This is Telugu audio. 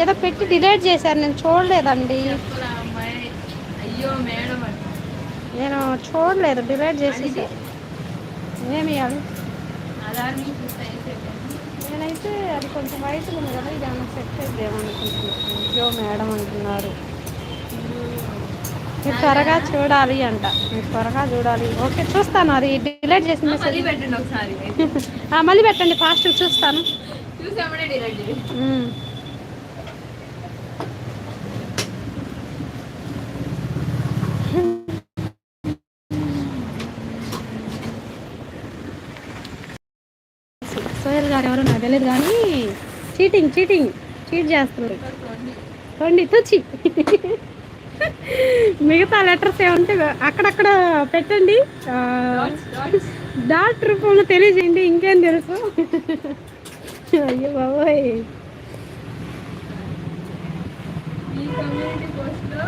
ఏదో పెట్టి డిలీట్ చేశారు, నేను చూడలేదండి. అయ్యో మేడం నేను చూడలేదు, డిలీట్ చేసేసి. ఏమి ఇవ్వాలి? నేనైతే అది కొంచెం వైట్ ఉంది కదా, ఇది ఏమన్నా సెట్ అయిద్దేమనుకుంటున్నాను. అయ్యో మేడం అంటున్నారు. మీరు త్వరగా చూడాలి అంట, మీరు త్వరగా చూడాలి. ఓకే చూస్తాను, అది డిలీట్ చేసిన మెసేజ్ పెట్టండి ఒకసారి. మళ్ళీ పెట్టండి, ఫాస్ట్ చూస్తాను. చూసామనే డిలీట్ చేయండి. సోహెల్ గారు ఎవరో నాకు తెలియదు కానీ చీట్ చేస్తున్నారు. రండి తుచి. మిగతా లెటర్స్ ఏమంటే అక్కడక్కడ పెట్టండి, డాట్ రూపంలో తెలియజేయండి, ఇంకేం తెలుసు. అయ్యో బాబోయ్. ఈ కమ్యూనిటీ పోస్ట్లో